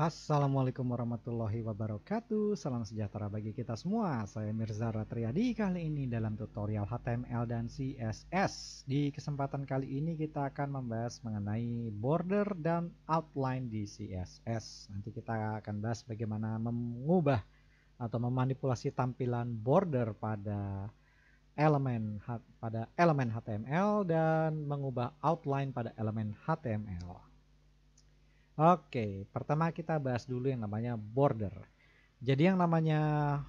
Assalamualaikum warahmatullahi wabarakatuh. Salam sejahtera bagi kita semua. Saya Mirza Ratriadi. Kali ini dalam tutorial HTML dan CSS. Di kesempatan kali ini kita akan membahas mengenai border dan outline di CSS. Nanti kita akan bahas bagaimana mengubah atau memanipulasi tampilan border pada elemen HTML dan mengubah outline pada elemen HTML. Oke, pertama kita bahas dulu yang namanya border. Jadi yang namanya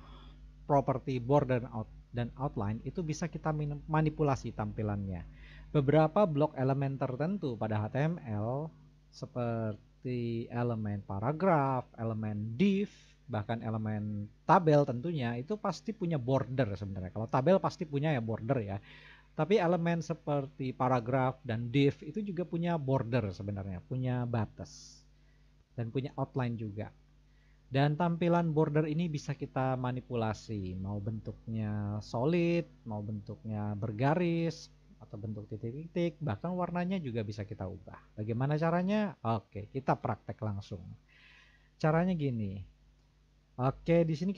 properti border dan outline itu bisa kita manipulasi tampilannya. Beberapa blok elemen tertentu pada HTML seperti elemen paragraf, elemen div, bahkan elemen tabel tentunya itu pasti punya border sebenarnya. Kalau tabel pasti punya ya border ya. Tapi elemen seperti paragraf dan div itu juga punya border sebenarnya, punya batas dan punya outline juga. Dan tampilan border ini bisa kita manipulasi, mau bentuknya solid, mau bentuknya bergaris, atau bentuk titik-titik, bahkan warnanya juga bisa kita ubah. Bagaimana caranya? Oke, kita praktek langsung. Caranya gini. Oke, di sini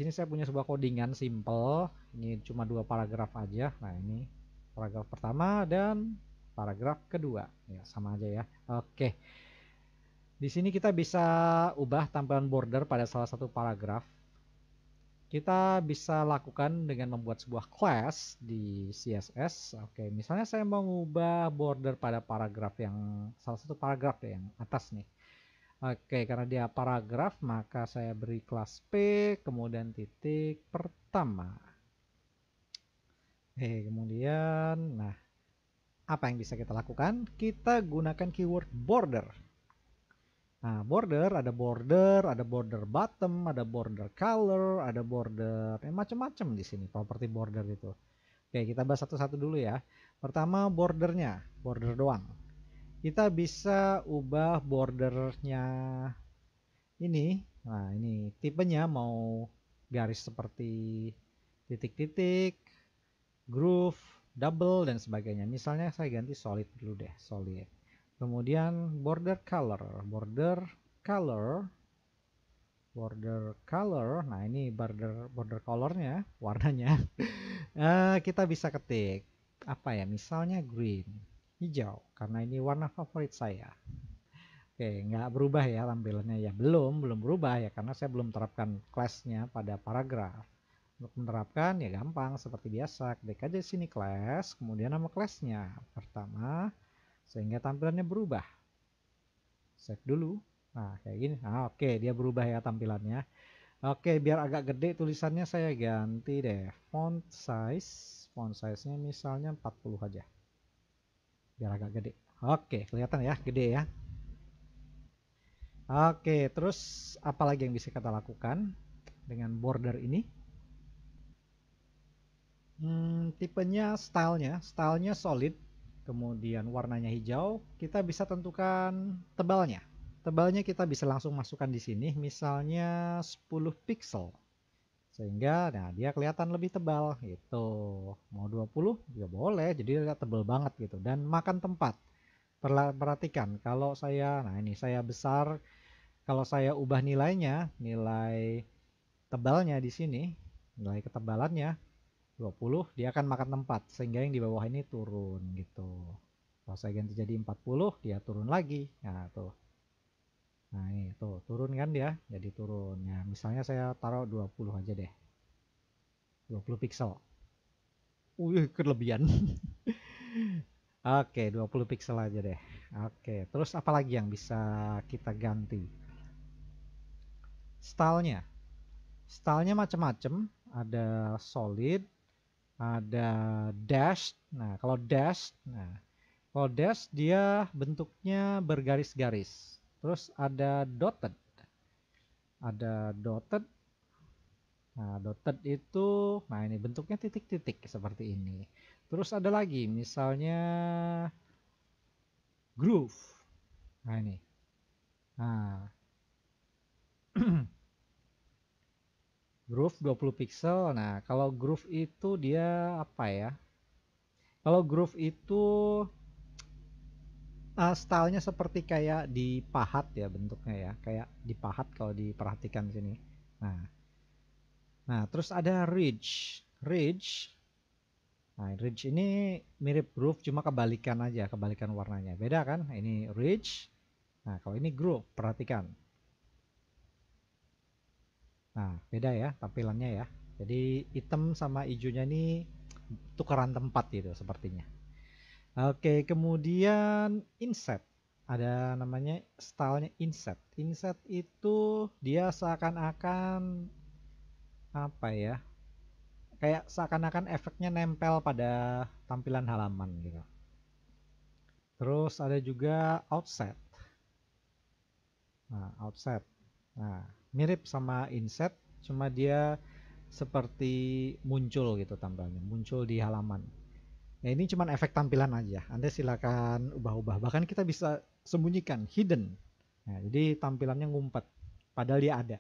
saya punya sebuah codingan simple. Ini cuma 2 paragraf aja. Nah, ini paragraf pertama dan paragraf kedua. Ya, sama aja ya. Oke. Di sini kita bisa ubah tampilan border pada salah satu paragraf. Kita bisa lakukan dengan membuat sebuah class di CSS. Oke, misalnya saya mau mengubah border pada paragraf yang salah satu paragraf ya, yang atas nih. Oke, karena dia paragraf, maka saya beri kelas P, kemudian titik pertama. Oke, kemudian, nah, apa yang bisa kita lakukan? Kita gunakan keyword border. Nah, ada border bottom, ada border color, ada border, macam-macam di sini properti border itu. Oke, kita bahas satu-satu dulu ya. Pertama bordernya, border doang. Kita bisa ubah bordernya ini. Nah, ini tipenya mau garis seperti titik-titik, groove, double dan sebagainya. Misalnya saya ganti solid dulu deh, solid. Kemudian border color. Nah, ini border colornya, warnanya. Kita bisa ketik apa ya? Misalnya green, hijau, karena ini warna favorit saya. Oke, nggak berubah ya tampilannya ya. Belum berubah ya karena saya belum terapkan class-nya pada paragraf. Untuk menerapkan ya gampang seperti biasa. Klik aja di sini class, kemudian nama class-nya pertama sehingga tampilannya berubah. Save dulu. Nah, kayak gini. Nah, oke, dia berubah ya tampilannya. Oke, biar agak gede tulisannya saya ganti deh. Font size-nya misalnya 40 aja. Biar agak gede. Oke, kelihatan ya, gede ya. Oke, terus apa lagi yang bisa kita lakukan dengan border ini? Tipenya stylenya solid, kemudian warnanya hijau. Kita bisa tentukan tebalnya. Tebalnya kita bisa langsung masukkan di sini, misalnya 10 pixel. Sehingga nah dia kelihatan lebih tebal gitu. Mau 20 juga boleh, jadi tebal banget gitu dan makan tempat. Perhatikan kalau nah ini saya besar, kalau saya ubah nilainya, nilai tebalnya di sini, nilai ketebalannya 20, dia akan makan tempat sehingga yang di bawah ini turun gitu. Kalau saya ganti jadi 40, dia turun lagi. Nah, tuh. Nah, ini tuh turun kan dia, jadi turun. Ya, misalnya saya taruh 20 aja deh. 20 pixel. Wih, kelebihan. Oke, 20 pixel aja deh. Oke, terus apa lagi yang bisa kita ganti? Stylenya. Stylenya macam-macam. Ada solid, ada dash. Nah, kalau dash dia bentuknya bergaris-garis. Terus ada dotted. Ada dotted. Nah, dotted itu, nah ini bentuknya titik-titik seperti ini. Terus ada lagi, misalnya groove. Nah ini. Nah, groove 20 pixel. Nah, kalau groove itu dia apa ya? Kalau groove itu Stylenya seperti kayak dipahat ya bentuknya ya, kayak dipahat kalau diperhatikan sini. Nah, nah terus ada ridge. Nah, ridge ini mirip groove cuma kebalikan aja, kebalikan warnanya. Beda kan? Nah, ini ridge. Nah, kalau ini groove, perhatikan. Nah, beda ya tampilannya ya. Jadi hitam sama hijaunya ini tukeran tempat gitu sepertinya. Oke, kemudian inset. Ada namanya stylenya inset. Inset itu dia seakan-akan apa ya? Kayak seakan-akan efeknya nempel pada tampilan halaman gitu. Terus ada juga outset. Nah, outset. Nah, mirip sama inset, cuma dia seperti muncul gitu tampilannya, muncul di halaman. Ya ini cuman efek tampilan aja. Anda silakan ubah-ubah. Bahkan kita bisa sembunyikan, hidden. Nah, jadi tampilannya ngumpet, padahal dia ada.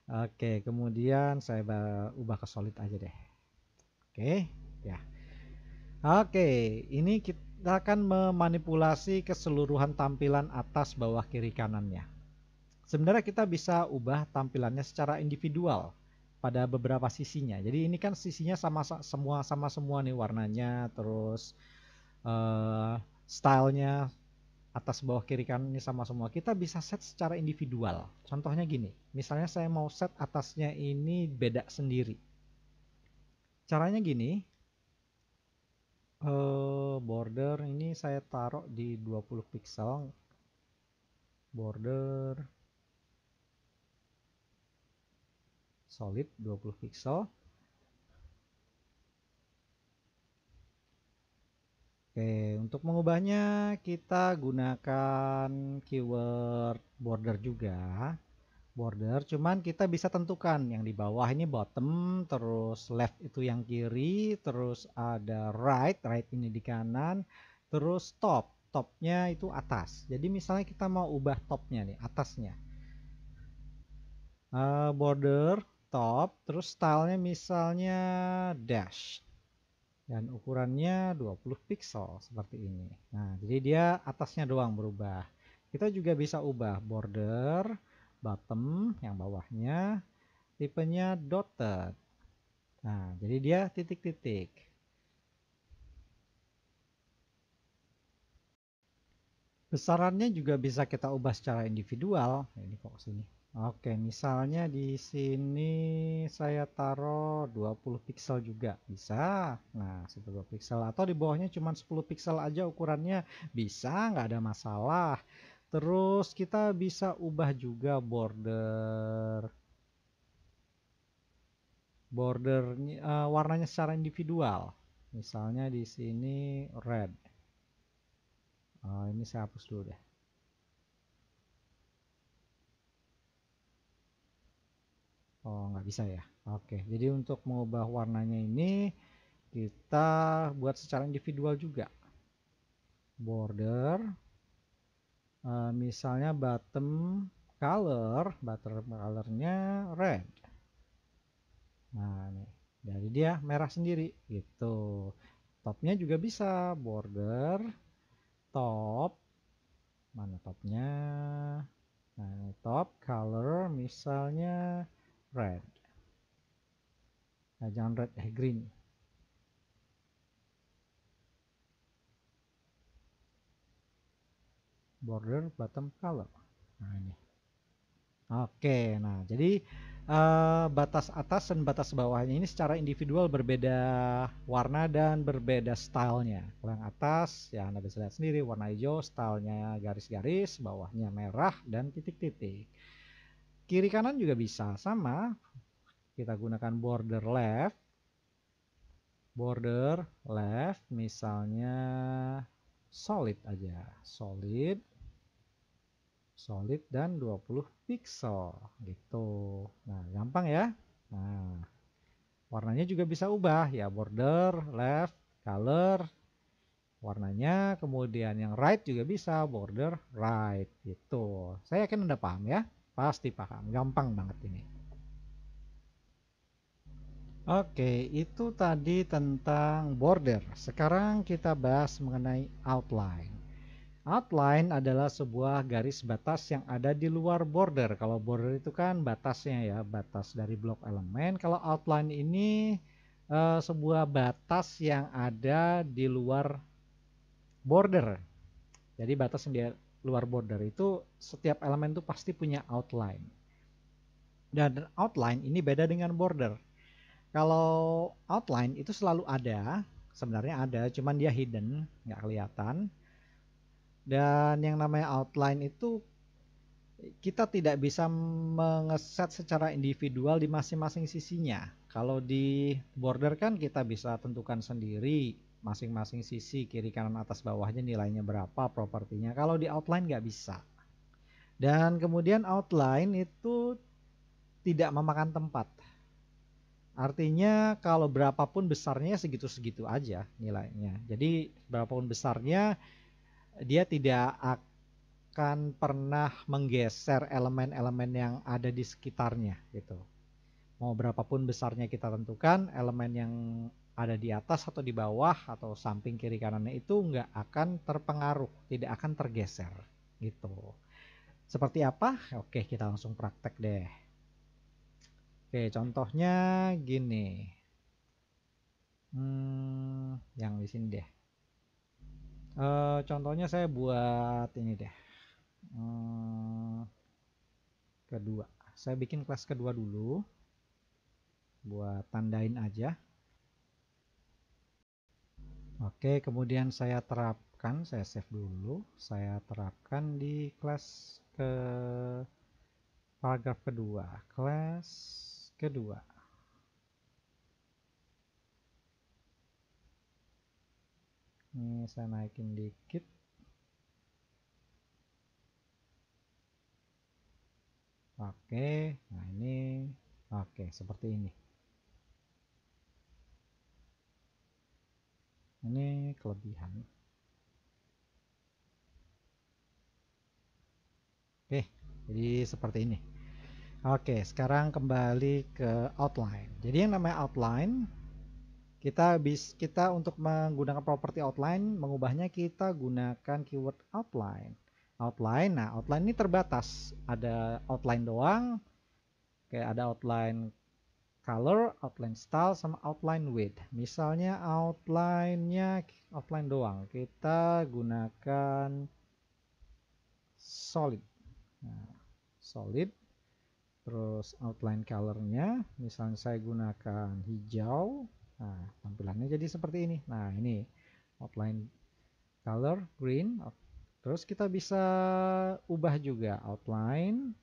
Oke, kemudian saya ubah ke solid aja deh. Oke, ya. Oke, ini kita akan memanipulasi keseluruhan tampilan atas, bawah, kiri, kanannya. Sebenarnya kita bisa ubah tampilannya secara individual pada beberapa sisinya. Jadi ini kan sisinya sama semua nih warnanya, terus stylenya atas, bawah, kiri, kanan ini sama semua. Kita bisa set secara individual. Contohnya gini, misalnya saya mau set atasnya ini beda sendiri. Caranya gini, border ini saya taruh di 20 pixel. Border solid 20 pixel. Oke, untuk mengubahnya kita gunakan keyword border juga. Border, cuman kita bisa tentukan yang di bawah ini bottom, terus left itu yang kiri, terus ada right ini di kanan, terus topnya itu atas. Jadi misalnya kita mau ubah topnya nih, atasnya. Border, top, terus stylenya misalnya dash. Dan ukurannya 20 pixel seperti ini. Nah, jadi dia atasnya doang berubah. Kita juga bisa ubah border, bottom yang bawahnya, tipenya dotted. Nah, jadi dia titik-titik. Besarannya juga bisa kita ubah secara individual. Ini kok sini. Oke, misalnya di sini saya taruh 20 pixel juga bisa. Nah, 10 pixel atau di bawahnya cuma 10 pixel aja ukurannya bisa, nggak ada masalah. Terus kita bisa ubah juga bordernya, warnanya secara individual. Misalnya di sini red. Ini saya hapus dulu deh. Oh, nggak bisa ya. Oke, jadi untuk mengubah warnanya ini kita buat secara individual juga. Border, misalnya bottom colornya red. Nah, nih dari dia merah sendiri gitu. Topnya juga bisa border top, mana topnya? Nah, top color misalnya red. Nah, jangan red, green. Border bottom color. Nah, ini. Oke, nah jadi batas atas dan batas bawahnya ini secara individual berbeda warna dan berbeda stylenya. Kalau yang atas ya Anda bisa lihat sendiri warna hijau, stylenya garis-garis, bawahnya merah dan titik-titik. Kiri kanan juga bisa sama. Kita gunakan border left, misalnya solid aja, solid dan 20 pixel gitu. Nah, gampang ya. Nah, warnanya juga bisa ubah ya, border, left, color, warnanya, kemudian yang right juga bisa, border, right gitu. Saya yakin Anda paham ya? Pasti paham, gampang banget ini. Oke, itu tadi tentang border. Sekarang kita bahas mengenai outline. Outline adalah sebuah garis batas yang ada di luar border. Kalau border itu kan batasnya ya, batas dari blok elemen. Kalau outline ini sebuah batas yang ada di luar border. Jadi batas yang di luar border itu setiap elemen itu pasti punya outline. Dan outline ini beda dengan border. Kalau outline itu selalu ada, sebenarnya ada, cuman dia hidden, nggak kelihatan. Dan yang namanya outline itu kita tidak bisa mengeset secara individual di masing-masing sisinya. Kalau di border kan kita bisa tentukan sendiri masing-masing sisi kiri kanan atas bawahnya nilainya berapa propertinya. Kalau di outline nggak bisa. Dan kemudian outline itu tidak memakan tempat. Artinya kalau berapapun besarnya segitu-segitu aja nilainya. Jadi berapapun besarnya dia tidak akan pernah menggeser elemen-elemen yang ada di sekitarnya gitu. Mau berapapun besarnya kita tentukan, elemen yang ada di atas atau di bawah atau samping kiri kanannya itu nggak akan terpengaruh, tidak akan tergeser gitu. Seperti apa? Oke, kita langsung praktek deh. Oke, contohnya gini. Yang di sini deh. Contohnya saya buat ini deh. Kedua. Saya bikin kelas kedua dulu. Buat tandain aja. Oke, kemudian saya terapkan, saya save dulu. Saya terapkan di kelas ke paragraf kedua. Kelas kedua. Ini saya naikin dikit. Oke, nah ini oke seperti ini. Ini kelebihan. Oke, jadi seperti ini. Oke, sekarang kembali ke outline. Jadi yang namanya outline, kita untuk menggunakan properti outline, mengubahnya kita gunakan keyword outline. Outline, nah outline ini terbatas. Ada outline doang, kayak ada outline color, outline style, sama outline width. Misalnya outline-nya outline doang, kita gunakan solid. Nah, solid. Terus outline colornya, misalnya saya gunakan hijau. Nah, tampilannya jadi seperti ini. Nah, ini outline color green. Terus kita bisa ubah juga outline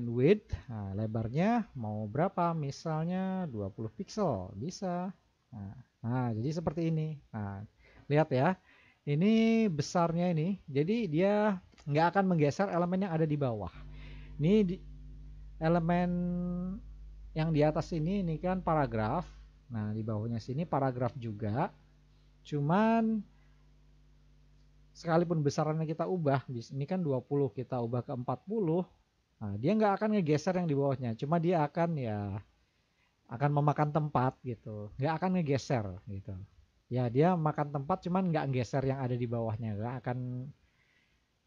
width. Nah, lebarnya mau berapa? Misalnya 20 pixel, bisa. Nah, jadi seperti ini. Nah, lihat ya. Ini besarnya ini. Jadi dia nggak akan menggeser elemen yang ada di bawah. Ini elemen yang di atas ini kan paragraf. Nah, di bawahnya sini paragraf juga. Cuman sekalipun besarannya kita ubah, ini kan 20, kita ubah ke 40. Nah, dia nggak akan ngegeser yang di bawahnya, cuma dia akan memakan tempat gitu, nggak akan ngegeser gitu. Ya dia makan tempat, cuman nggak ngegeser yang ada di bawahnya, nggak akan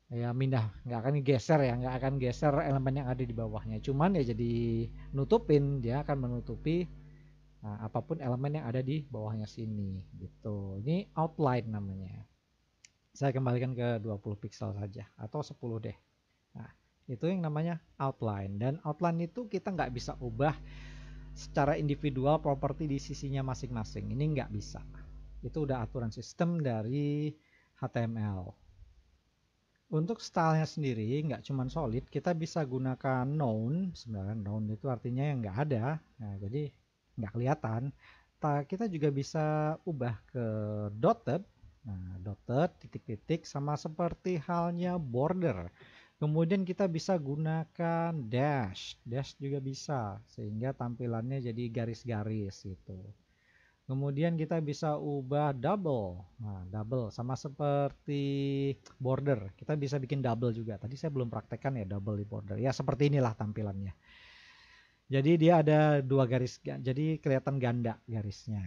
nggak akan geser ya, nggak akan geser elemen yang ada di bawahnya. Cuman ya jadi nutupin, dia akan menutupi apapun elemen yang ada di bawahnya sini gitu. Ini outline namanya. Saya kembalikan ke 20 pixel saja atau 10 deh. Nah, itu yang namanya outline. Dan outline itu kita nggak bisa ubah secara individual properti di sisinya masing-masing. Ini nggak bisa. Itu udah aturan sistem dari HTML. Untuk stylenya sendiri nggak cuma solid, kita bisa gunakan noun. Sebenarnya noun itu artinya yang nggak ada, nah, jadi nggak kelihatan. Kita juga bisa ubah ke dotted, nah, dotted, titik-titik, sama seperti halnya border. Kemudian kita bisa gunakan dash juga bisa, sehingga tampilannya jadi garis-garis gitu. Kemudian kita bisa ubah double. Nah, double sama seperti border. Kita bisa bikin double juga. Tadi saya belum praktekkan ya double di border. Ya seperti inilah tampilannya. Jadi dia ada dua garis, jadi kelihatan ganda garisnya.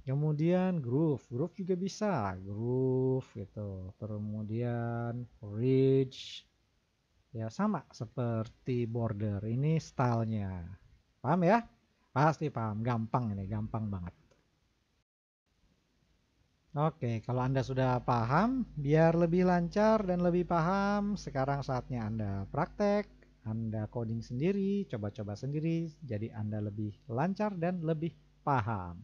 Kemudian groove juga bisa, groove gitu. Kemudian ridge, ya sama seperti border. Ini stylenya. Paham ya? Pasti paham, gampang ini, gampang banget. Oke, kalau Anda sudah paham, biar lebih lancar dan lebih paham, sekarang saatnya Anda praktek, Anda coding sendiri, coba-coba sendiri, jadi Anda lebih lancar dan lebih paham.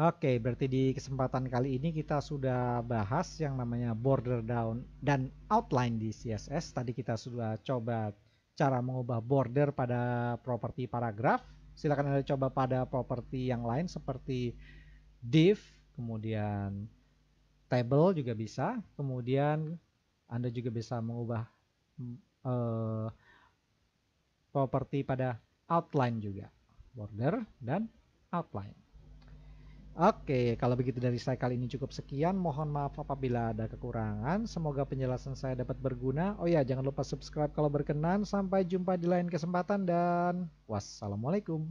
Oke, berarti di kesempatan kali ini kita sudah bahas yang namanya border down dan outline di CSS. Tadi kita sudah coba cara mengubah border pada properti paragraf. Silakan Anda coba pada properti yang lain seperti div, kemudian table juga bisa. Kemudian Anda juga bisa mengubah eh, properti pada outline juga. Border dan outline. Oke, kalau begitu dari saya kali ini cukup sekian. Mohon maaf apabila ada kekurangan. Semoga penjelasan saya dapat berguna. Oh ya, jangan lupa subscribe kalau berkenan. Sampai jumpa di lain kesempatan dan wassalamualaikum.